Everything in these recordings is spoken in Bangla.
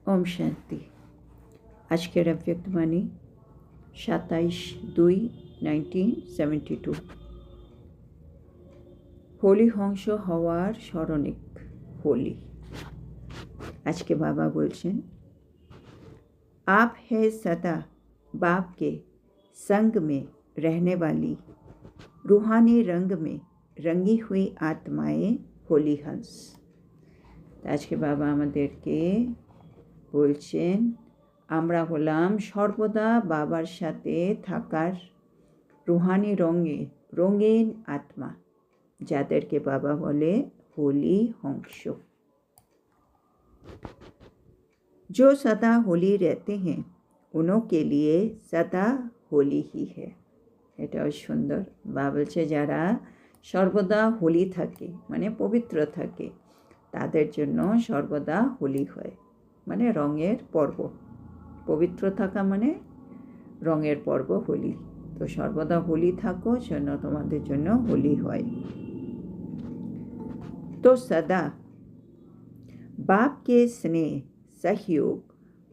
ओम शांति। आज के अव्यक्तवाणी 27/2/1972। होली हंस हवार स्मरणिक होली। आज के बाबा बोलছেন, आप है सदा बाप के संग में रहने वाली रूहानी रंग में रंगी हुई आत्माएं होली हंस। आज के बाबा আমাদেরকে বলছেন, আমরা হলাম সর্বদা বাবার সাথে থাকার রুহানি রঙিন আত্মা, যাদেরকে বাবা বলে होली हंस। जो सदा होली रहते हैं उन्हों के लिए सदा होली ही है। এটাও সুন্দর। বাবা বলছে যারা সর্বদা হোলি থাকে মানে পবিত্র থাকে তাদের জন্য সর্বদা হোলি হয়, মানে রঙের পর্ব। পবিত্র থাকা মানে রঙের পর্ব হোলি। তো সর্বদা হোলি থাকো, জন্য তোমাদের জন্য হোলি হয়। तो सदा बाप के स्नेह, सहयोग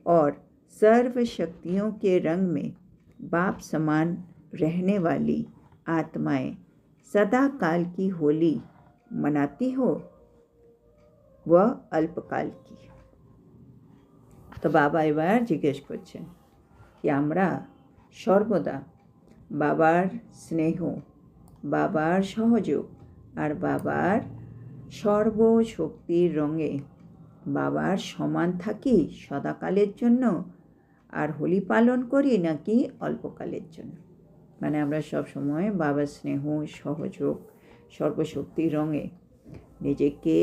और सर्व शक्तियों के रंग में बाप समान रहने वाली आत्माएं सदा काल की होली मनाती हो व अल्पकाल की। तो बाबा एबार जिज्ञेस करছেন कि আমরা সর্বদা বাবার স্নেহ, বাবার সহযোগ আর বাবার সর্বশক্তির রঙে বাবার সমান থাকি সদাকালের জন্য আর হোলি পালন করি নাকি অল্পকালের জন্য। মানে আমরা সব সময় বাবার স্নেহ, সহযোগ, সর্বশক্তির রঙে নিজেকে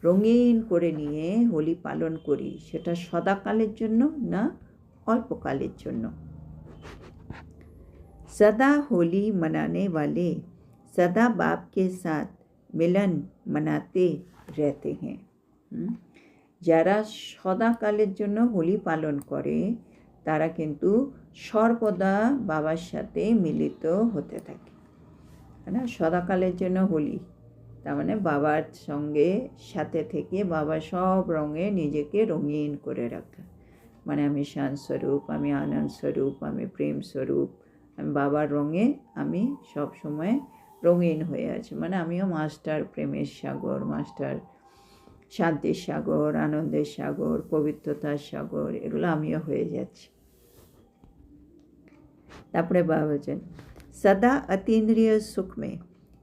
রঙিন করে নিয়ে হোলি পালন করি, সেটা সদাকালের জন্য না অল্পকালের জন্য। सदा होली मनाने वाले सदा बाप के साथ मिलन मनाते रहते हैं। যারা সদাকালের জন্য হোলি পালন করে তারা কিন্তু সর্বদা বাবার সাথে মিলিত হতে থাকে। না, সদাকালের জন্য হোলি তার মানে বাবার সঙ্গে সাথে থেকে বাবার সব রঙে নিজেকে রঙিন করে রাখা। মানে আমি শান্ত স্বরূপ, আমি আনন্দ স্বরূপ, আমি প্রেম স্বরূপ, আমি বাবার রঙে আমি সব সময় রঙিন হয়ে আছি। মানে আমিও মাস্টার প্রেমের সাগর, মাস্টার শান্তির সাগর, আনন্দের সাগর, পবিত্রতার সাগর, এগুলো আমিও হয়ে যাচ্ছি। তারপরে বাবা বলছেন, सदा अतीन्द्रिय सुख में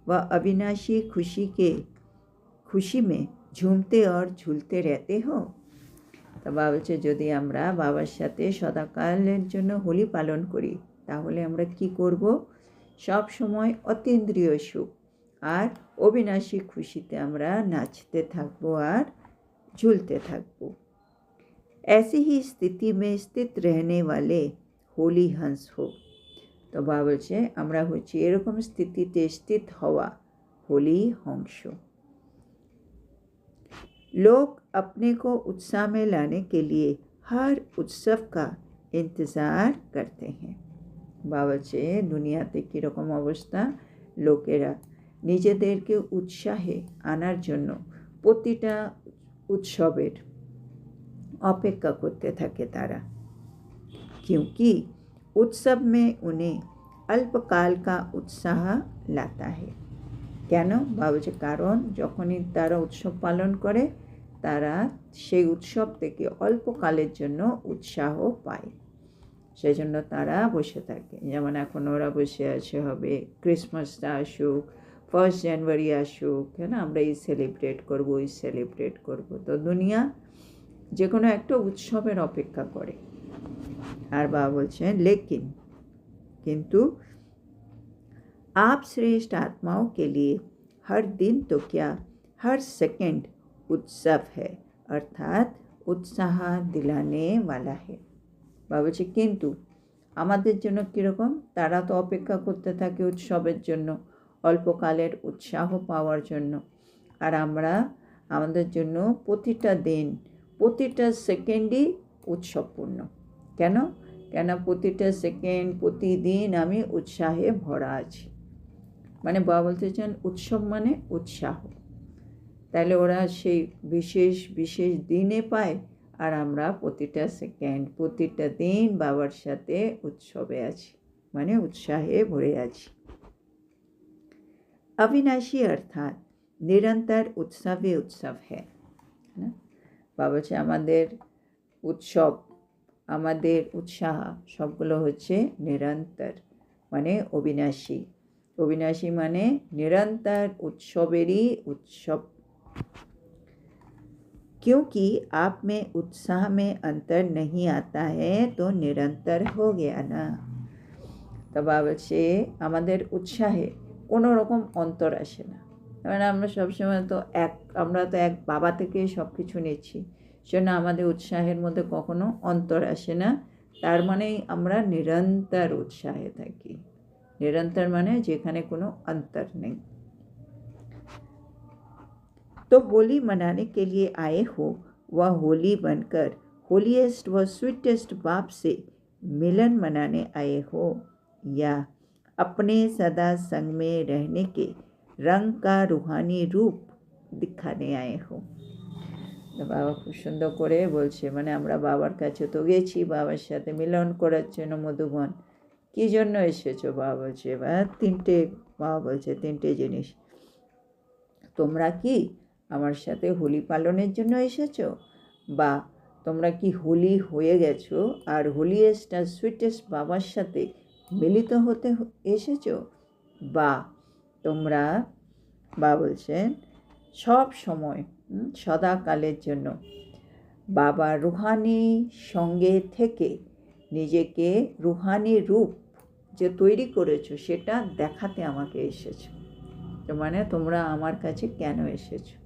व अविनाशी खुशी में झूमते और झूलते रहते हो। তা বাবা বলছে যদি আমরা বাবার সাথে সদাকালের জন্য হোলি পালন করি তাহলে আমরা কি করব? সব সময় অতীন্দ্রিয় সুখ আর অবিনাশী খুশিতে আমরা নাচতে থাকবো আর ঝুলতে থাকবো। ऐसी ही स्थिति में स्थित रहने वाले होली हंस हो। তো বাবা বলছে আমরা হচ্ছি এরকম স্থিতিতে স্থিত হওয়া होली हंस। लोग अपने को उत्साह में लाने के लिए हर उत्सव का इंतज़ार करते हैं। বাবা বলছে দুনিয়াতে কীরকম অবস্থা, লোকেরা নিজেদেরকে উৎসাহে আনার জন্য প্রতিটা উৎসবের অপেক্ষা করতে থাকে তারা। क्योंकि उत्सव में उन्हें अल्पकाल का उत्साह लाता है। কেন? বাবা বলছে কারণ যখনই তারা উৎসব পালন করে তারা সেই উৎসব থেকে অল্পকালের জন্য উৎসাহ পায়, সেই জন্য তারা বসে থাকে। যেমন এখন ওরা বসে আছে, হবে ক্রিসমাসটা আসুক, 1 জানুয়ারি আসুক, হ্যাঁ না, আমরা এই সেলিব্রেট করবো, ওই সেলিব্রেট করবো। তো দুনিয়া যে কোনো একটা উৎসবের অপেক্ষা করে। আর বাবা বলছেন लेकिन किंतु आप श्रेष्ठ आत्माओं के लिए हर दिन तो क्या हर सेकंड उत्सव है, अर्थात उत्साह दिलाने वाला है। বাবা বলছে কিন্তু আমাদের জন্য কীরকম, তারা তো অপেক্ষা করতে থাকে উৎসবের জন্য, অল্পকালের উৎসাহ পাওয়ার জন্য। আর আমরা আমাদের জন্য প্রতিটা দিন, প্রতিটা সেকেন্ডই উৎসবপূর্ণ। কেন? কেন প্রতিটা সেকেন্ড, প্রতিদিন আমি উৎসাহে ভরা আছি। মানে বাবা বলতে চান উৎসব মানে উৎসাহ। তাহলে ওরা সেই বিশেষ বিশেষ দিনে পায় আর আমরা প্রতিটা সেকেন্ড প্রতিটা দিন বাবার সাথে উৎসবে আছি, মানে উৎসাহে ভরে আছি। अविनाशी अर्थात निरंतर उत्सव उत्सव है ना। বাবা হচ্ছে আমাদের উৎসব, আমাদের উৎসাহ সবগুলো হচ্ছে নিরন্তর, মানে অবিনাশী। अविनाशी माने निरंतर उत्सवेरी उत्सव। क्योंकि आप में उत्साह में अंतर नहीं आता है तो निरंतर हो गया ना। तो बाबा से আমাদের উৎসাহে কোনো রকম অন্তর আসে না। মানে আমরা সবসময় তো আমরা তো এক বাবা থেকে সব কিছু নিচ্ছি, সেজন্য আমাদের উৎসাহের মধ্যে কখনো অন্তর আসে না। তার মানেই আমরা নিরন্তর উৎসাহে থাকি। निरंतर माने जेखाने कोनो अंतर नहीं। तो होली मनाने के लिए आए हो, वह होली बनकर होलीएस्ट व स्वीटेस्ट बाप से मिलन मनाने आए हो, या अपने सदा संग में रहने के रंग का रूहानी रूप दिखाने आए हो। तो बाबा खूब सुंदर करे बोलছে, মানে আমরা বাবার কাছে তো গেছি বাবার সাথে মিলন করার জন্য মধুবন। কী জন্য এসেছো? বাবা বলছে, এবার বাবা বলছে তিনটে জিনিস। তোমরা কি আমার সাথে হোলি পালনের জন্য এসেছো, বা তোমরা কি হোলি হয়ে গেছো আর হোলিয়েস্ট আর সুইটেস্ট বাবার সাথে মিলিত হতে এসেছো, বা তোমরা বাবা বলছেন সব সময় সদাকালের জন্য বাবার রুহানি সঙ্গে থেকে নিজেকে রুহানি রূপ যে তৈরি করেছো সেটা দেখাতে আমাকে এসেছো। তো মানে তোমরা আমার কাছে কেন এসেছো?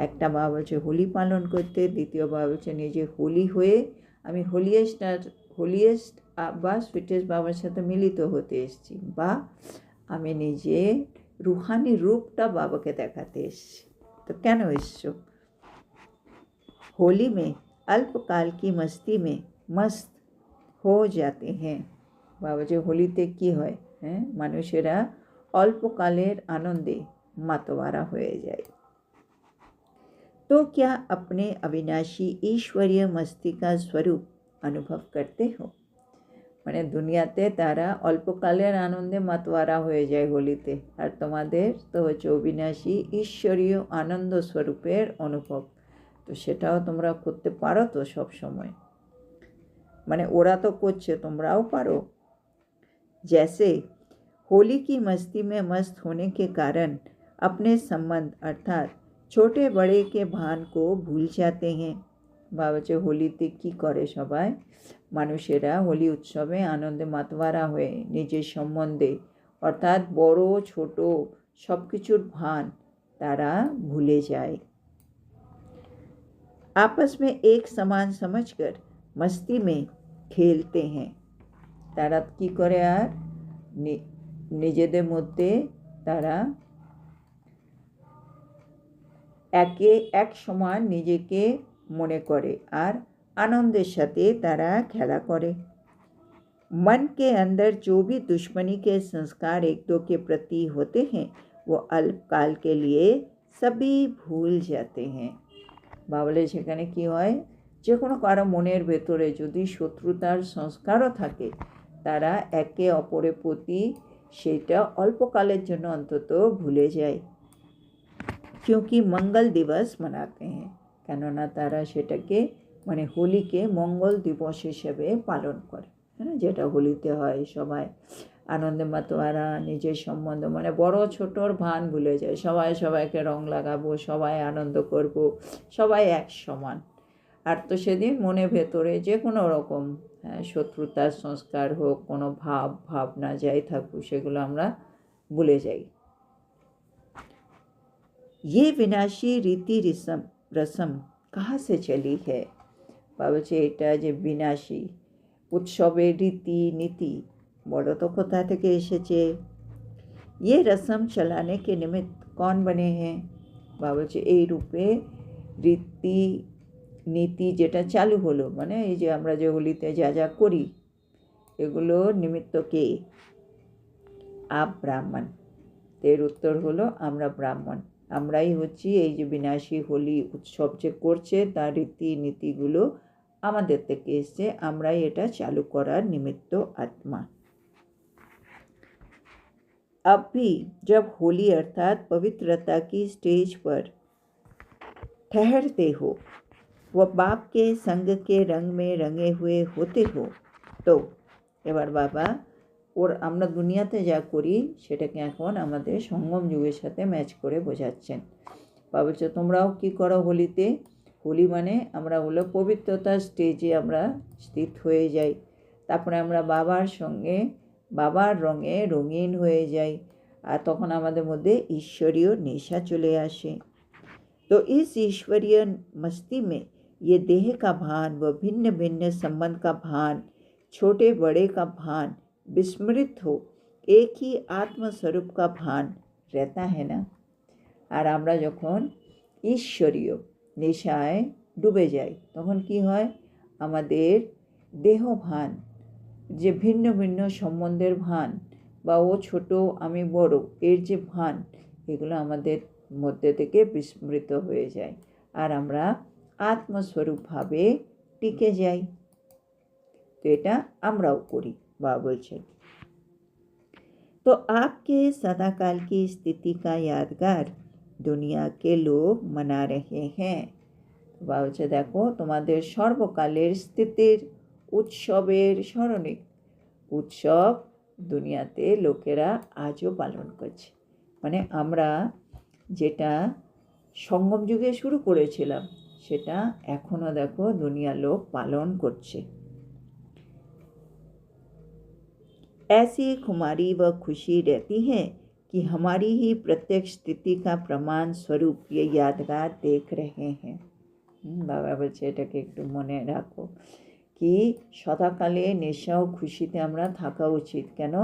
একটা বাবা বলছে হোলি পালন করতে, দ্বিতীয় বাবা বলছে নিজে হোলি হয়ে আমি হোলিয়েস্ট বা সুইটেস্ট বাবার সাথে মিলিত হতে এসেছি, বা আমি নিজে রুহানি রূপটা বাবাকে দেখাতে এসেছি। তো কেন এসছো? होली में अल्पकाल की मस्ती में मस्त हो जाते हैं। बाबा जो होलीते की হয় মানুষেরা অল্পকালের আনন্দে মাতোয়ারা হয়ে যায়। तो क्या अपने अविनाशी ईश्वरीय मस्ती का स्वरूप अनुभव करते हो? মানে দুনিয়াতে তারা অল্পকালের আনন্দে মাতোয়ারা হয়ে যায় হোলিতে, আর তোমাদের তো হচ্ছে অবিনাশী ঈশ্বরীয় আনন্দ স্বরূপের অনুভব। তো সেটাও তোমরা করতে পারো তো সব সময়, মানে ওরা তো করছে তোমরাও পারো। जैसे होली की मस्ती में मस्त होने के कारण अपने संबंध अर्थात छोटे बड़े के भान को भूल जाते हैं। বাবা হোলিতে কী করে সবাই মানুষেরা হোলি উৎসবে আনন্দে মাতোয়ারা হয়ে নিজের সম্বন্ধে অর্থাৎ বড় ছোট সব কিছুর ভান তারা ভুলে যায়। आपस में एक समान समझकर मस्ती में खेलते हैं। তারা কি করে আর নিজেদের মধ্যে তারা এক সমান নিজেকে মনে করে আর আনন্দের সাথে তারা খেলা করে। मन के अंदर जो भी दुश्मनी के संस्कार एक दो के प्रति होते हैं वो अल्पकाल के लिए सभी भूल जाते हैं। বাবলে সেখানে কি হয়, যে কোনো কারো মনের ভেতরে যদি শত্রুতার সংস্কারও থাকে তারা একে অপরের প্রতি সেটা অল্পকালের জন্য অন্তত ভুলে যায়। क्योंकि मंगल दिवस मनाते हैं, কেননা তারা সেটাকে মানে হোলিকে মঙ্গল দিবস হিসেবে পালন করে, হ্যাঁ, যেটা হোলিতে হয় সবাই আনন্দে মাতোয়ারা নিজের সম্বন্ধ মানে বড় ছোটোর ভান ভুলে যায়, সবাই সবাইকে রং লাগাবো, সবাই আনন্দ করব, সবাই এক সমান। আর তো সেদিন মনে ভেতরে যে কোনো রকম শত্রুতার সংস্কার হোক, কোনো ভাবনা যাই থাকুক সেগুলো আমরা ভুলে যাই। ये विनाशी रीति रस्म कहाँ से चली है? বাবা বলছে এটা যে বিনাশী উৎসবের রীতি নীতি বলো তো কোথা থেকে এসেছে। ये रस्म चलाने के निमित्त कौन बने हैं? বাবা বলছে এই রূপে রীতি নীতি যেটা চালু হলো, মানে এই যে আমরা যে হোলিতে যা যা করি এগুলোর নিমিত্ত কে? आप ब्राह्मण। এর উত্তর হলো আমরা ব্রাহ্মণ। আমরাই হচ্ছি এই যে বিনাশী হোলি উৎসব যে করছে তার রীতিনীতিগুলো আমাদের থেকে এসছে, আমরাই এটা চালু করার নিমিত্ত आत्मा। अब भी जब होली अर्थात पवित्रता की स्टेज पर ठहरते हो व बाप के संग के रंग में रंगे हुए होते हो, तो এবার বাবা ওর আমরা দুনিয়াতে যা করি সেটাকে এখন আমাদের সঙ্গম যুগের সাথে ম্যাচ করে বোঝাচ্ছেন। বাবা বলছে তোমরাও কী করো হোলিতে, হোলি মানে আমরা হলো পবিত্রতার স্টেজে আমরা স্থিত হয়ে যাই, তারপরে আমরা বাবার সঙ্গে বাবার রঙে রঙিন হয়ে যাই, আর তখন আমাদের মধ্যে ঈশ্বরীয় নেশা চলে আসে। तो इस ईश्वरीय मस्ती में ये देह का भान व भिन्न भिन्न संबंध का भान, छोटे बड़े का भान विस्मृत हो एक ही आत्मस्वरूप का भान रहता है ना। আর আমরা যখন ঈশ্বরীয় নেশায় ডুবে যাই তখন কি হয়, আমাদের দেহ ভান, যে ভিন্ন ভিন্ন সম্বন্ধের ভান বা ও ছোট আমি বড় এর যে ভান, এগুলো আমাদের মধ্যে থেকে বিস্মৃত হয়ে যায় আর আমরা আত্মস্বরূপভাবে টিকে যাই। তো এটা আমরাও করি। বাবা বলছেন तो आपके सदाकाल की स्थिति का यादगार दुनिया के लोग मना रहे हैं। বাবা বলছে দেখো তোমাদের সর্বকালের স্থিতির উৎসবের স্মরণিক উৎসব দুনিয়াতে লোকেরা আজও পালন করছে। মানে আমরা যেটা সঙ্গম যুগে শুরু করেছিলাম সেটা এখনও দেখো দুনিয়ার লোক পালন করছে। ऐसी खुमारी व खुशी रहती है कि हमारी ही प्रत्यक्ष स्थिति का प्रमाण स्वरूप ये यादगार देख रहे हैं। বাবা বলছে এটাকে একটু মনে রাখো কি সদাকালে নেশা ও খুশিতে আমরা থাকা উচিত। কেন?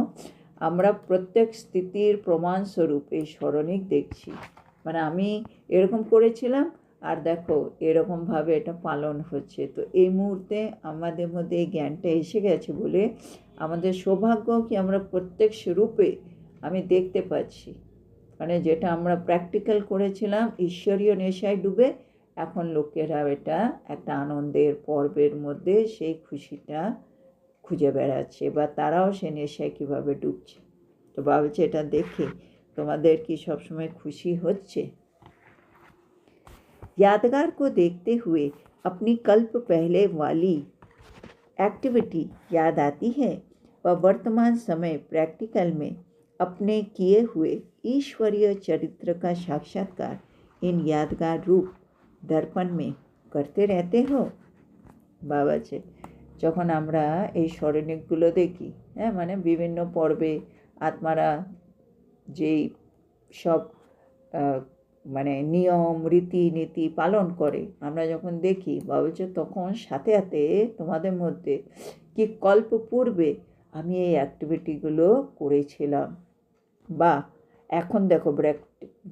আমরা প্রত্যেক স্থিতির প্রমাণস্বরূপ এই স্মরণিক দেখছি। মানে আমি এরকম করেছিলাম আর দেখো এরকমভাবে এটা পালন হচ্ছে। তো এই মুহূর্তে আমাদের মধ্যে এই জ্ঞানটা এসে গেছে বলে আমাদের সৌভাগ্য কি আমরা প্রত্যেক রূপে আমি দেখতে পাচ্ছি। মানে যেটা আমরা প্র্যাকটিক্যাল করেছিলাম ঈশ্বরীয় নেশায় ডুবে, এখন লোকেরা এটা একটা আনন্দের পর্বের মধ্যে সেই খুশিটা খুঁজে বেড়াচ্ছে বা তারাও সে নেশায় কীভাবে ডুবছে। তো ভাবছে এটা দেখে তোমাদের কি সবসময় খুশি হচ্ছে? यादगार को देखते हुए अपनी कल्प पहले वाली एक्टिविटी याद आती है व वर्तमान समय प्रैक्टिकल में अपने किए हुए ईश्वरीय चरित्र का साक्षात्कार इन यादगार रूप दर्पण में करते रहते हो। বাবা আছে যখন আমরা এই স্মরণিকগুলো দেখি, হ্যাঁ মানে বিভিন্ন পর্বে আত্মারা যেই সব মানে নিয়ম রীতিনীতি পালন করে আমরা যখন দেখি, বাবা বলছে তখন সাথে সাথে তোমাদের মধ্যে কি কল্প পূর্বে আমি এই অ্যাক্টিভিটিগুলো করেছিলাম, বা এখন দেখো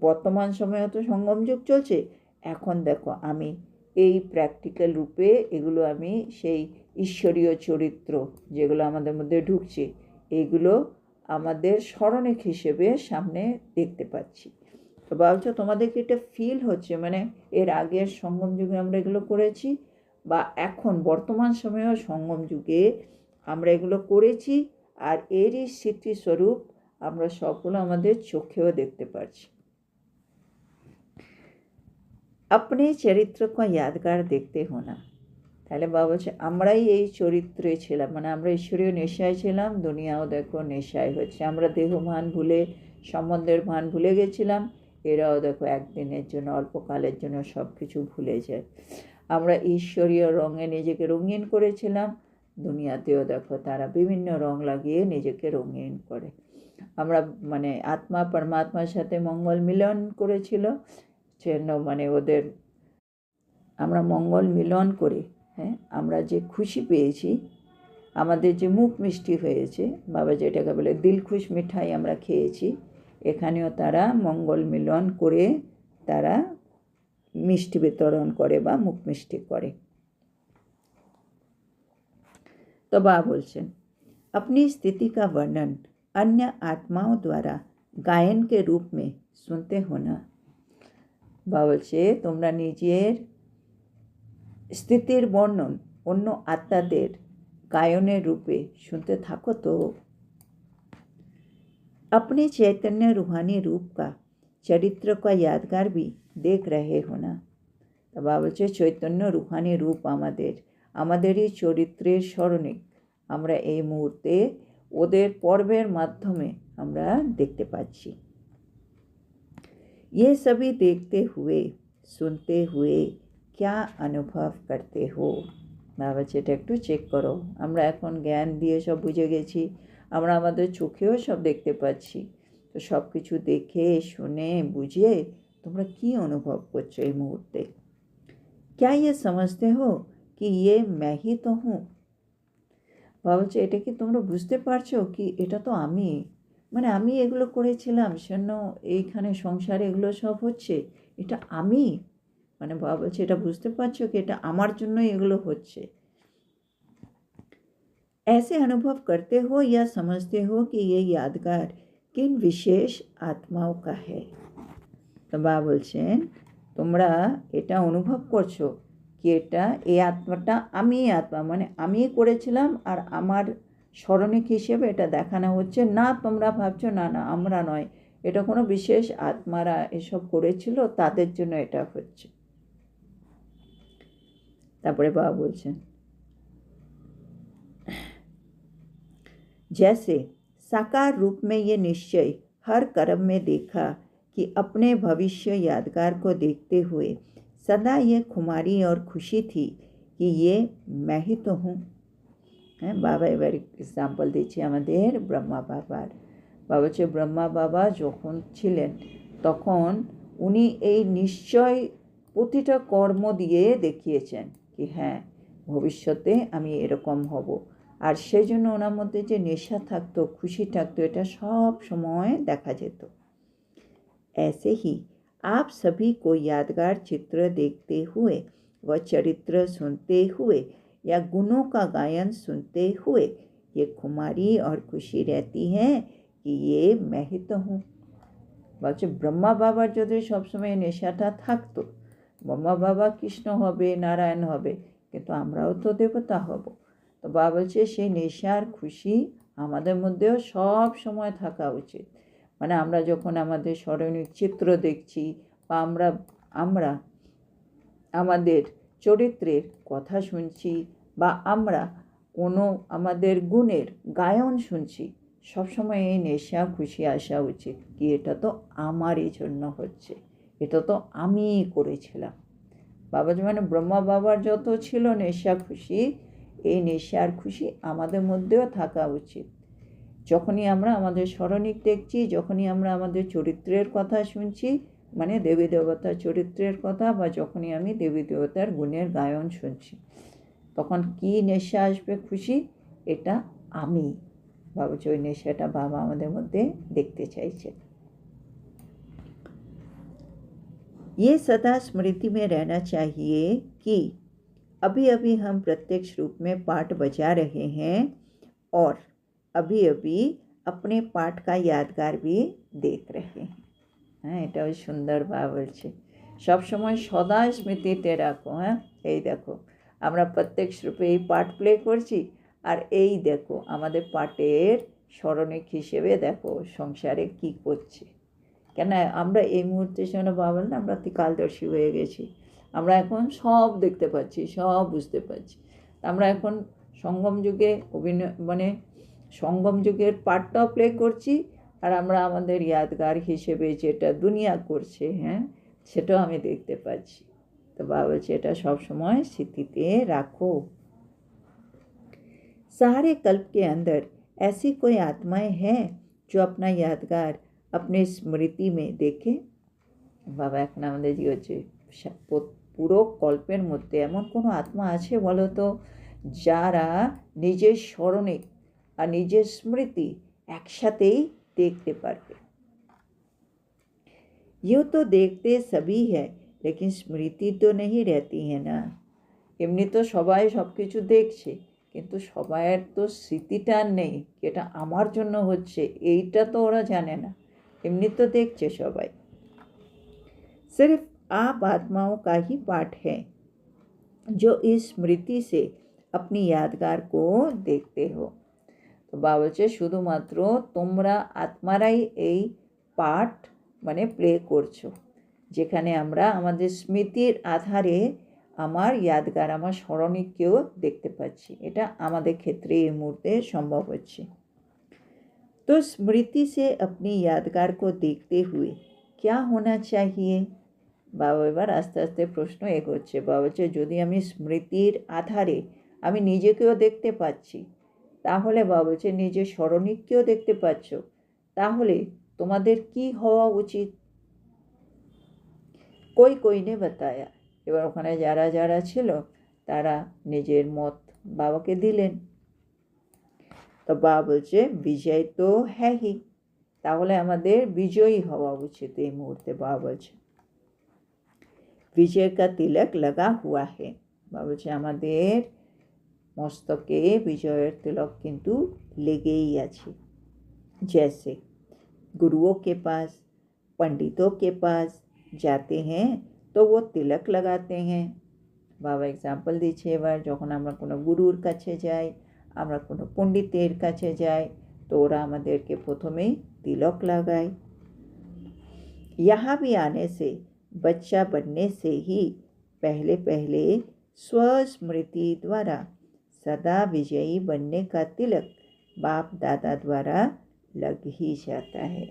বর্তমান সময়ে তো সঙ্গম যুগ চলছে, এখন দেখো আমি এই প্র্যাকটিক্যাল রূপে এগুলো আমি সেই ঈশ্বরীয় চরিত্র যেগুলো আমাদের মধ্যে ঢুকছে এইগুলো আমাদের স্মরণিক হিসেবে সামনে দেখতে পাচ্ছি। তো ভাবছো তোমাদেরকে এটা ফিল হচ্ছে, মানে এর আগের সঙ্গম যুগে আমরা এগুলো করেছি বা এখন বর্তমান সময়েও সঙ্গম যুগে আমরা এগুলো করেছি, আর এরই স্মৃতিস্বরূপ আমরা সবগুলো আমাদের চোখেও দেখতে পাচ্ছি। अपने চরিত্র को यादगार देखते होना। তাহলে বাবা বলছে আমরাই এই চরিত্রে ছিলাম, মানে আমরা ঈশ্বরীয় নেশায় ছিলাম, দুনিয়াও দেখো নেশায় হচ্ছে। আমরা দেহভান ভুলে সম্বন্ধের ভান ভুলে গেছিলাম, এরাও দেখো একদিনের জন্য অল্পকালের জন্য সব কিছু ভুলে যায়। আমরা ঈশ্বরীয় রঙে নিজেকে রঙিন করেছিলাম, দুনিয়াতেও দেখো তারা বিভিন্ন রং লাগিয়ে নিজেকে রঙিন করে। আমরা মানে আত্মা পরমাত্মার সাথে মঙ্গল মিলন করেছিল জন্য, মানে ওদের আমরা মঙ্গল মিলন করে হ্যাঁ আমরা যে খুশি পেয়েছি, আমাদের যে মুখ মিষ্টি হয়েছে, বাবা যেটাকে বলে দিল খুশ মিঠাই আমরা খেয়েছি, এখানেও তারা মঙ্গল মিলন করে তারা মিষ্টি বিতরণ করে বা মুখ মিষ্টি করে। तो बाबा बोलছেন अपनी स्थिति का वर्णन अन्य आत्माओं द्वारा गायन के रूप में सुनते हो ना। বা বলছে তোমরা নিজের স্থিতির বর্ণন অন্য আত্মাদের गायনের रूपे सुनते থাকো तो अपने चैतन्य रूहानी रूप का चरित्र का यादगार भी देख रहे हो ना। तो बाबा বলছে চৈতন্য রূহানি রূপ আমাদেরই চরিত্রের স্মরণিক আমরা এই মুহূর্তে ওদের পর্বের মাধ্যমে আমরা দেখতে পাচ্ছি। ये सभी देखते हुए सुनते हुए क्या अनुभव करते हो। বাবা সেটা একটু চেক করো। আমরা এখন জ্ঞান দিয়ে সব বুঝে গেছি, আমরা আমাদের চোখেও সব দেখতে পাচ্ছি। তো সব কিছু দেখে শুনে বুঝে তোমরা কি অনুভব করছো এই মুহূর্তে? क्या ये समझते हो कि ये मैं ही तो हूँ। বাবা বলছে এটা কি তোমরা বুঝতে পারছো কি এটা তো আমি, মানে আমি এগুলো করেছিলাম সেজন্য এইখানে সংসারে এগুলো সব হচ্ছে, এটা আমি। মানে বাবা বলছে এটা বুঝতে পারছো কি এটা আমার জন্যই এগুলো হচ্ছে। ऐसे अनुभव करते हो या समझते हो कि ये यादगार किन विशेष आत्माओं का है। তো বাবা বলছেন তোমরা এটা অনুভব করছো কি এটা এই আত্মাটা আমি আত্মা, মানে আমি করেছিলাম আর আমার স্মরণিক হিসেবে এটা দেখানো হচ্ছে না। তোমরা ভাবছো না না আমরা নয়, এটা কোনো বিশেষ আত্মারা এসব করেছিল তাদের জন্য এটা হচ্ছে। তারপরে বাবা বলছেন जैसे साकार रूप में ये निश्चय हर कर्म में देखा कि अपने भविष्य यादगार को देखते हुए सदा ये खुमारी और खुशी थी कि ये मैं ही तो हूँ। হ্যাঁ বাবা এবার এক্সাম্পল দিচ্ছি আমাদের ব্রহ্মা বাবার। বাবা হচ্ছে ব্রহ্মা বাবা যখন ছিলেন তখন উনি এই নিশ্চয় প্রতিটা কর্ম দিয়ে দেখিয়েছেন কি হ্যাঁ ভবিষ্যতে আমি এরকম হব। আর সেই জন্য ওনার মধ্যে যে নেশা থাকতো, খুশি থাকতো, এটা সব সময় দেখা যেত। ऐसे ही आप सभी को यादगार चित्र देखते हुए व चरित्र सुनते हुए या गुणों का गायन सुनते हुए ये खुमारी और खुशी रहती है कि ये मैं ही तो हूँ। বলছে ব্রহ্মা বাবার যদি সবসময় নেশাটা থাকতো, ব্রহ্মা বাবা কৃষ্ণ হবে, নারায়ণ হবে, কিন্তু আমরাও তো দেবতা হব। তো বাবা বলছে সেই নেশার খুশি আমাদের মধ্যেও সব সময় থাকা উচিত। মানে আমরা যখন আমাদের স্মরণিক চিত্র দেখছি বা আমরা আমাদের চরিত্রের কথা শুনছি বা আমরা কোনো আমাদের গুণের গায়ন শুনছি, সবসময় এই নেশা খুশি আসা উচিত কি এটা তো আমারই জন্য হচ্ছে, এটা তো আমিই করেছিলাম। বাবাজি মানে ব্রহ্মা বাবার যত ছিল নেশা খুশি, এই নেশার খুশি আমাদের মধ্যেও থাকা উচিত। যখনই আমরা আমাদের স্মরণিক দেখছি, যখনই আমরা আমাদের চরিত্রের কথা শুনছি, মানে দেবী দেবতার চরিত্রের কথা, বা যখনই আমি দেবী দেবতার গুণের গায়ন শুনছি, তখন কি নেশা আসবে খুশি, এটা আমি। বাবা ওই নেশাটা বাবা আমাদের মধ্যে দেখতে চাইছে। ये सदा स्मृति में रहना चाहिए कि अभी अभी हम प्रत्यक्ष रूप में पाठ बजा रहे हैं और अभी अभी अपने पाठ का यादगार भी देख रहे हैं। হ্যাঁ এটা ওই সুন্দর বাবা বলছে সব সময় সদা স্মৃতিতে রাখো। হ্যাঁ এই দেখো আমরা প্রত্যক্ষ রূপে এই পাঠ প্লে করছি, আর এই দেখো আমাদের পাঠের স্মরণিক হিসেবে দেখো সংসারে কি করছে। কেন আমরা এই মুহূর্তে সময় বাবা বলেন আমরা ত্রিকালদর্শী হয়ে গেছি, আমরা এখন সব দেখতে পাচ্ছি, সব বুঝতে পারছি। আমরা এখন সঙ্গম যুগে মানে সঙ্গম যুগের পার্টটাও প্লে করছি, আর আমরা আমাদের ইয়াদগার হিসেবে যেটা দুনিয়া করছে হ্যাঁ সেটাও আমি দেখতে পাচ্ছি। তো বাবা বলছে এটা সবসময় স্মৃতিতে রাখো। सारे कल्प के अंदर ऐसी कोई आत्माएं हैं जो अपना यादगार अपने स्मृति में देखे। বাবা এখন আমাদের যে হচ্ছে পুরো কল্পের মধ্যে এমন কোনো আত্মা আছে বলো তো যারা নিজের স্মরণিক আর নিজের স্মৃতি একসাথেই দেখতে পারবে। यूँ तो देखते सभी है लेकिन स्मृति तो नहीं रहती है ना। এমনি তো সবাই সব কিছু দেখছে, কিন্তু সবাইয়ের তো স্মৃতিটা নেই, এটা আমার জন্য হচ্ছে এইটা তো ওরা জানে না। এমনি তো দেখছে সবাই। सिर्फ आप आत्माओं का ही पार्ट है जो इस स्मृति से अपनी यादगार को देखते हो। তো বাবা বলছে শুধুমাত্র তোমরা আত্মারাই এই পার্ট মানে প্লে করছো, যেখানে আমরা আমাদের স্মৃতির আধারে আমার यादगार আমার স্মরণিককেও দেখতে পাচ্ছি। এটা আমাদের ক্ষেত্রে এই মুহূর্তে সম্ভব হচ্ছে। तो स्मृति से अपनी यादगार को देखते हुए क्या होना चाहिए? বাবা এবার আস্তে আস্তে প্রশ্ন এগোচ্ছে। বাবা বলছে যদি আমি স্মৃতির আধারে আমি নিজেকেও দেখতে পাচ্ছি, তাহলে বাবা বলছে নিজের স্মরণিককেও দেখতে পাচ্ছ, তাহলে তোমাদের কি হওয়া উচিত? कोई कोई ने बताया। এবার ওখানে যারা যারা ছিল তারা নিজের মত বাবাকে দিলেন। তো বাবা বলছে বিজয় তো হ্যাঁ হি, তাহলে আমাদের বিজয়ী হওয়া উচিত এই মুহূর্তে। বাবা বলছে विजय का तिलक लगा हुआ है। বাবা বলছে আমাদের মস্তকে বিজয়ের তিলক কিন্তু লেগেই আছে। जैसे गुरुओं के पास पंडितों के पास जाते हैं तो वो तिलक लगाते हैं। বাবা এক্সাম্পল দিচ্ছে এবার যখন আমরা কোনো গুরুর কাছে যাই, আমরা কোনো পণ্ডিতের কাছে যাই, তো ওরা আমাদেরকে প্রথমেই তিলক লাগায়। यहाँ भी आने से बच्चा बनने से ही पहले पहले स्वस्मृति द्वारा सदा विजयी बनने का तिलक बाप दादा द्वारा लग ही जाता है।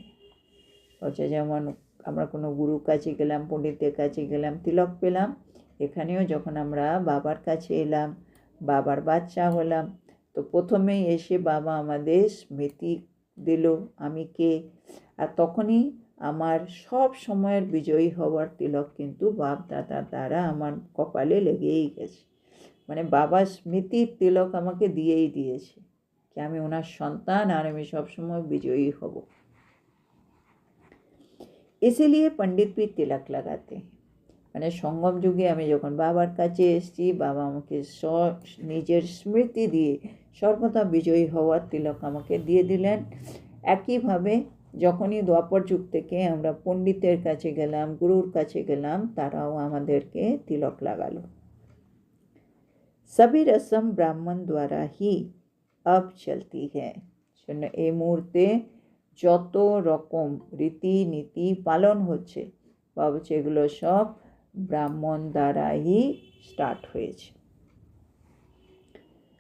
বলছে যেমন আমরা কোনো গুরুর কাছে গেলাম, পণ্ডিতের কাছে গেলাম, তিলক পেলাম, এখানেও যখন আমরা বাবার কাছে এলাম, বাবার বাচ্চা হলাম, তো প্রথমেই এসে বাবা আমাদের স্মৃতি দিল আমি কে, আর তখনই আমার সব সময়ের বিজয়ী হওয়ার তিলক কিন্তু বাপ দাদার দ্বারা আমার কপালে লেগেই গেছে। মানে বাবার স্মৃতির তিলক আমাকে দিয়েই দিয়েছে কি আমি ওনার সন্তান আর আমি সবসময় বিজয়ী হব। इसीलिए पंडित भी तिलक लगाते हैं। মানে সঙ্গম যুগে আমি যখন বাবার কাছে এসেছি, বাবা আমাকে নিজের স্মৃতি দিয়ে সর্বদা বিজয়ী হওয়ার তিলক আমাকে দিয়ে দিলেন। একইভাবে যখনই দ্বাপর যুগ থেকে আমরা পণ্ডিতের কাছে গেলাম, গুরুর কাছে গেলাম, তারাও আমাদেরকে তিলক লাগালো। सभी रस्म ब्राह्मण द्वारा ही अब चलती है। এই মুহূর্তে যত রকম রীতিনীতি পালন হচ্ছে বাবা এগুলো সব ব্রাহ্মণ দ্বারা ही स्टार्ट হয়েছে।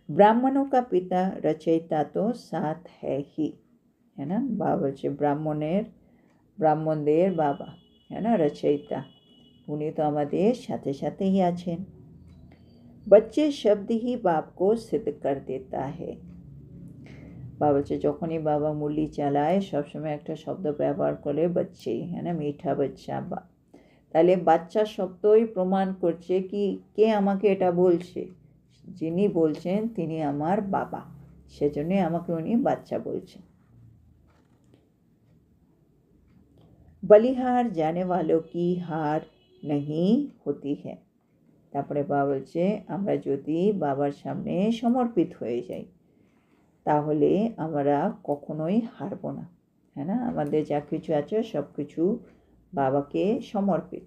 ब्राह्मणों का पिता रचयिता तो साथ है ही, है ना। बाबा বলছে ব্রাহ্মণদের বাবা, है ना, रचयिता, উনি তো আমাদের সাথে সাথেই আছেন। बच्चे शब्द ही बाप को सिद्ध कर देता है। বাবা বলছে যখনই বাবা মুরলি চালায় সবসময় একটা শব্দ ব্যবহার করে বাচ্চে, है ना, মিঠা বাচ্চা। তাহলে বাচ্চা শব্দই প্রমাণ করছে কি কে আমাকে এটা বলছে, যিনি বলছেন তিনি আমার বাবা, সেজন্য আমাকে উনি বাচ্চা বলছেন। बलिहार जाने वालों की हार नहीं होती है। তারপরে বাবা বলছে আমরা যদি বাবার সামনে সমর্পিত হয়ে যাই তাহলে আমরা কখনোই হারবো না, হ্যাঁ না। আমাদের যা কিছু আছে সব কিছু বাবাকে সমর্পিত,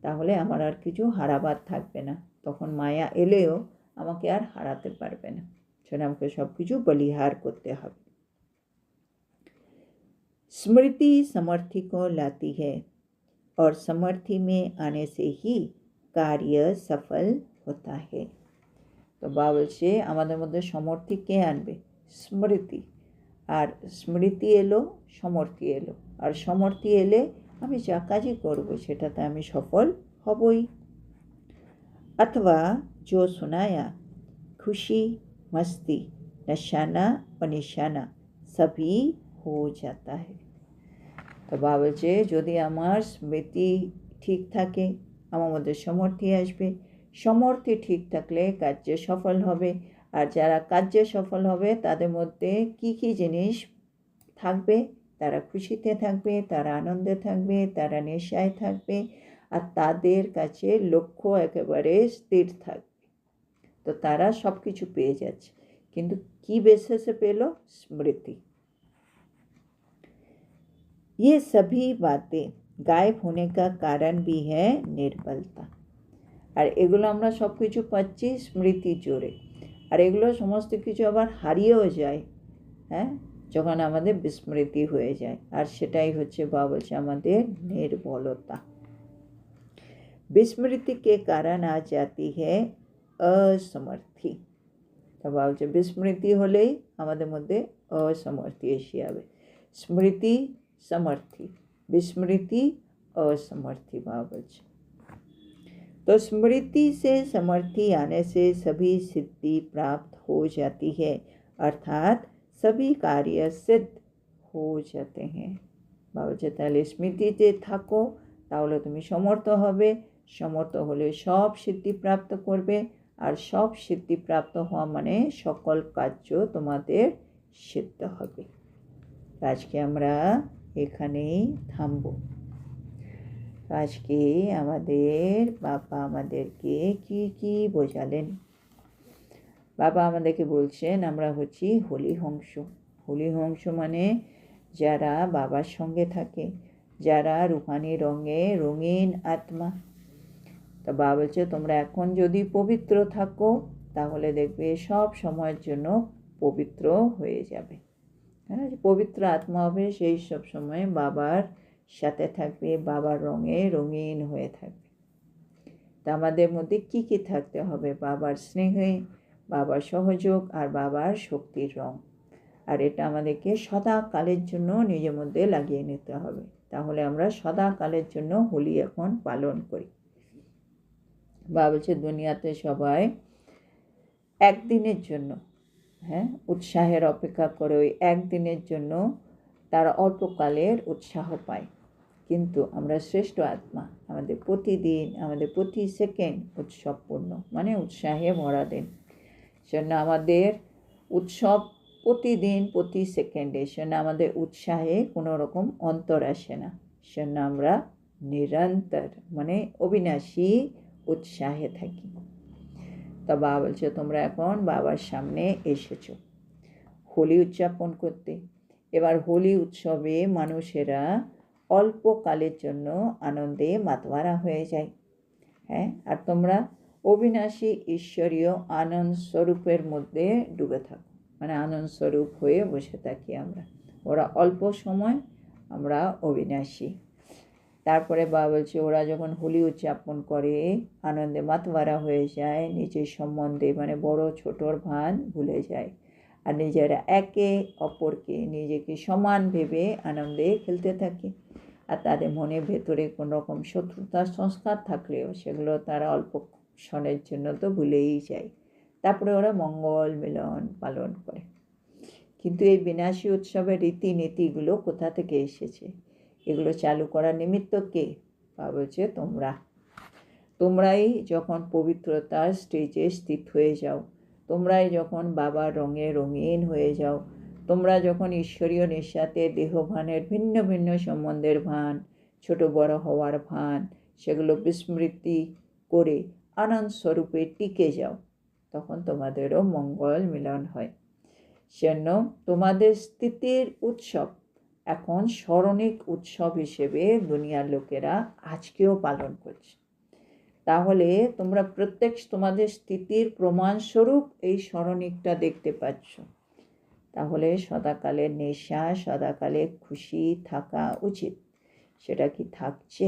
তাহলে আমার আর কিছু হারাবার থাকবে না, তখন মায়া এলেও আমাকে আর হারাতে পারবে না, সেটা আমাকে সব কিছু বলিহার করতে হবে। स्मृति समर्थी को लाती है और समर्थी में आने से ही कार्य सफल होता है। तो বাবা বলছে আমাদের মধ্যে সমর্থী কে আনবে? স্মৃতি। আর স্মৃতি এলো, সমর্থী এলো, আর সমর্থী এলে আমি যা কাজই করবো সেটাতে আমি সফল হবই। अथवा जो सुनाया खुशी मस्ती नशाना व निशाना सभी हो जाता है। তো বাবা বলছে যদি আমার স্মৃতি ঠিক থাকে আমার মধ্যে সমর্থী আসবে, সমর্থী ঠিক থাকলে কার্যে সফল হবে, আর যারা কার্যে সফল হবে তাদের মধ্যে কি কি জিনিস থাকবে? তারা খুশিতে থাকবে, তারা আনন্দে থাকবে, তারা নেশায় থাকবে, আর তাদের কাছে লক্ষ্য একেবারে স্থির থাকবে। তো তারা সব কিছু পেয়ে যাচ্ছে, কিন্তু কি বেসিসে পেল? স্মৃতি। ये सभी बातें गायब होने का कारण भी है निर्बलता। আর এগুলো আমরা সব কিছু পাচ্ছি স্মৃতি জোরে, আর এগুলো সমস্ত কিছু আবার হারিয়েও যায়, হ্যাঁ, যখন আমাদের বিস্মৃতি হয়ে যায়। আর সেটাই হচ্ছে বাবা বলছে আমাদের নির্বলতা। विस्मृति के कारण आ जाती है असमर्थी। তা বাবা বলছে বিস্মৃতি হলেই আমাদের মধ্যে অসমর্থি এসে যাবে। স্মৃতি समर्थी, विस्मृति असमर्थी। बाबा बोलছে तो स्मृति से समर्थी आने से सभी सिद्धि प्राप्त हो जाती है, अर्थात सभी कार्य सिद्ध हो जाते हैं। बाबा बोलছে তাহলে স্মৃতিতে থাকো, তাহলে তুমি সমর্থ হবে, সমর্থ হলে সব সিদ্ধি প্রাপ্ত করবে, আর সব সিদ্ধি প্রাপ্ত হওয়া মানে সকল কার্য তোমাদের সিদ্ধ হবে। আজকে আমরা এখানেই থামব। আজকে আমাদের বাবা আমাদেরকে কি কি বোঝালেন। বাবা আমাদেরকে বলছেন আমরা হচ্ছি হোলি হংস। হোলি হংস মানে যারা বাবার সঙ্গে থাকে, যারা রূপানি রঙে রঙিন আত্মা। তা বাবা বলছে তোমরা এখন যদি পবিত্র থাকো তাহলে দেখবে সব সময়ের জন্য পবিত্র হয়ে যাবে। হ্যাঁ, পবিত্র আত্মা হবে, সেই সব সময় বাবার সাথে থাকবে, বাবার রঙে রঙিন হয়ে থাকবে। তা আমাদের মধ্যে কি কি থাকতে হবে? বাবার স্নেহে, বাবার সহযোগ আর বাবার শক্তির রং। আর এটা আমাদেরকে সদাকালের জন্য নিজের মধ্যে লাগিয়ে নিতে হবে। তাহলে আমরা সদাকালের জন্য হোলি এখন পালন করি। বাবা বলছে দুনিয়াতে সবাই একদিনের জন্য, হ্যাঁ, উৎসাহের অপেক্ষা করে, ওই একদিনের জন্য তারা অল্পকালের উৎসাহ পায়। কিন্তু আমরা শ্রেষ্ঠ আত্মা, আমাদের প্রতিদিন, আমাদের প্রতি সেকেন্ড উৎসবপূর্ণ, মানে উৎসাহে ভরা দিন। সেজন্য আমাদের উৎসব প্রতিদিন, প্রতি সেকেন্ডে, সেজন্য আমাদের উৎসাহে কোনো রকম অন্তর আসে না। সেজন্য আমরা নিরন্তর মানে অবিনাশী উৎসাহে থাকি। তা বাবা বলছে তোমরা এখন বাবার সামনে এসেছো হোলি উদযাপন করতে। এবার হোলি উৎসবে মানুষেরা অল্পকালের জন্য আনন্দে মাতোয়ারা হয়ে যায়, হ্যাঁ, আর তোমরা অবিনাশী ঈশ্বরীয় আনন্দ স্বরূপের মধ্যে ডুবে থাকো, মানে আনন্দ স্বরূপ হয়ে বসে থাকি আমরা। ওরা অল্প সময়, আমরা অবিনাশী। তারপরে বাবা বলছে ওরা যখন হোলি উদযাপন করে আনন্দে মাতোয়ারা হয়ে যায়, নিজের সম্বন্ধে মানে বড় ছোটর ভান ভুলে যায়, আর নিজেরা একে অপরকে নিজেকে সমান ভেবে আনন্দে খেলতে থাকে। আর তাদের মনের ভেতরে কোনো রকম শত্রুতার সংস্কার থাকলেও সেগুলো তারা অল্প ক্ষণের জন্য তো ভুলেই যায়। তারপরে ওরা মঙ্গল মিলন পালন করে। কিন্তু এই বিনাশী উৎসবের রীতিনীতিগুলো কোথা থেকে এসেছে? এগুলো চালু করার নিমিত্ত কে? বাবা বলছে তোমরাই যখন পবিত্রতার স্টেজে স্থিত হয়ে যাও, তোমরাই যখন বাবার রঙে রঙিন হয়ে যাও, তোমরা যখন ঈশ্বরীয় নিঃস্বাতে দেহভানের ভিন্ন ভিন্ন সম্বন্ধের ভান, ছোট বড় হওয়ার ভান, সেগুলো বিস্মৃতি করে আনন্দ স্বরূপে টিকে যাও, তখন তোমাদেরও মঙ্গল মিলন হয়। সেজন্য তোমাদের স্থিতির উৎসব এখন স্মরণিক উৎসব হিসেবে দুনিয়ার লোকেরা আজকেও পালন করছে। তাহলে তোমরা প্রত্যেক তোমাদের স্থিতির প্রমাণস্বরূপ এই স্মরণিকটা দেখতে পাচ্ছ। তাহলে সদাকালের নেশা, সদাকালে খুশি থাকা উচিত। সেটা কি থাকছে?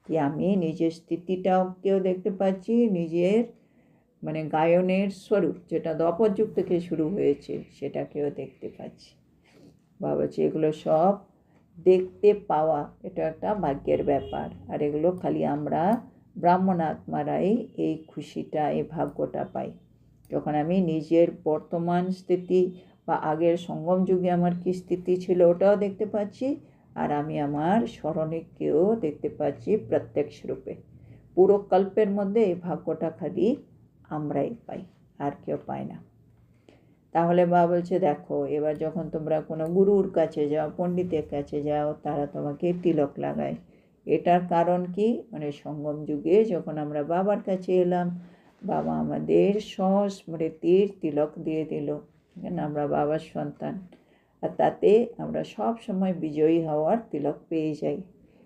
কি আমি নিজের স্থিতিটাকেও দেখতে পাচ্ছি, নিজের মানে গায়নের স্বরূপ যেটা দ্বাপর যুগ থেকে শুরু হয়েছে সেটাকেও দেখতে পাচ্ছি। বাবা বলছে এগুলো সব দেখতে পাওয়া এটা একটা ভাগ্যের ব্যাপার, আর এগুলো খালি আমরা ব্রাহ্মণ আত্মারাই এই খুশিটা, এই ভাগ্যটা পাই। যখন আমি নিজের বর্তমান স্থিতি বা আগের সঙ্গম যুগে আমার কী স্থিতি ছিল ওটাও দেখতে পাচ্ছি, আর আমি আমার স্মরণিককেও দেখতে পাচ্ছি প্রত্যক্ষ রূপে। পুরো কল্পের মধ্যে এই ভাগ্যটা খালি আমরাই পাই, আর কেউ পায় না। তাহলে বাবা বলছে দেখো এবার যখন তোমরা কোনো গুরুর কাছে যাও, পণ্ডিতের কাছে যাও, তারা তোমাকে তিলক লাগায়। এটার কারণ কি? মানে সঙ্গম যুগে যখন আমরা বাবার কাছে এলাম, বাবা আমাদের স্মৃতির তিলক দিয়ে দিল, আমরা বাবার সন্তান, আর তাতে আমরা সব সময় বিজয়ী হওয়ার তিলক পেয়ে যাই।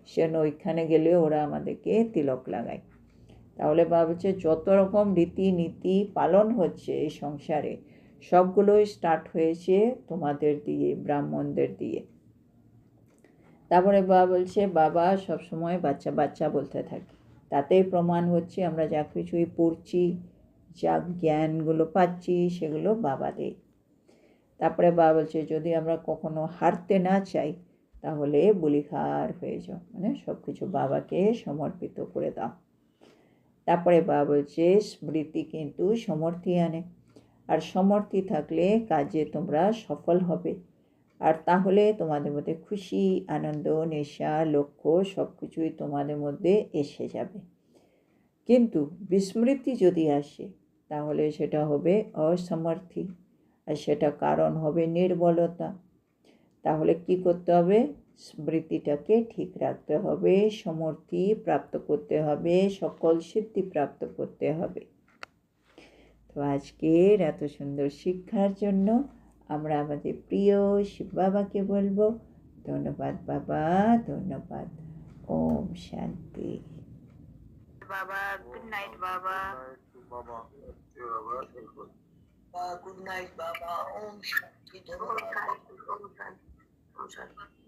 সেন ওইখানে গেলে ওরা আমাদেরকে তিলক লাগায়। তাহলে বাবা বলছে যত রকম রীতিনীতি পালন হচ্ছে এই সংসারে সবগুলোই স্টার্ট হয়েছে তোমাদের দিয়ে, ব্রাহ্মণদের দিয়ে। তারপরে বাবা বলছে বাবা সবসময় বাচ্চা বাচ্চা বলতে থাকে, তাতেই প্রমাণ হচ্ছে আমরা যা কিছুই পড়ছি, যা জ্ঞানগুলো পাচ্ছি সেগুলো বাবা দেয়। তারপরে বাবা বলছে যদি আমরা কখনো হারতে না চাই তাহলে বলিহার হয়ে যাও, মানে সব কিছু বাবাকে সমর্পিত করে দাও। তারপরে বাবা বলছে স্মৃতি কিন্তু সমর্থি আনে, আর সমর্থি থাকলে কাজে তোমরা সফল হবে, আর তাহলে তোমাদের মধ্যে খুশি, আনন্দ, নেশা, লক্ষ্য সব কিছুই তোমাদের মধ্যে এসে যাবে। কিন্তু বিস্মৃতি যদি আসে তাহলে সেটা হবে অসমর্থি, আর সেটা কারণ হবে নির্বলতা। তাহলে কি করতে হবে? স্মৃতিটাকে ঠিক রাখতে হবে, সমর্থি প্রাপ্ত করতে হবে, সকল সিদ্ধি প্রাপ্ত করতে হবে। তো আজকের এত সুন্দর শিক্ষার জন্য আমরা আমাদের প্রিয় শিব বাবাকে বলবো ধন্যবাদ বাবা, ধন্যবাদ। ওম শান্তি। বাবা গুড নাইট বাবা। বাবা গুড নাইট বাবা। ওম শান্তি। ধন্যবাদ। ওম শান্তি। ওম শান্তি।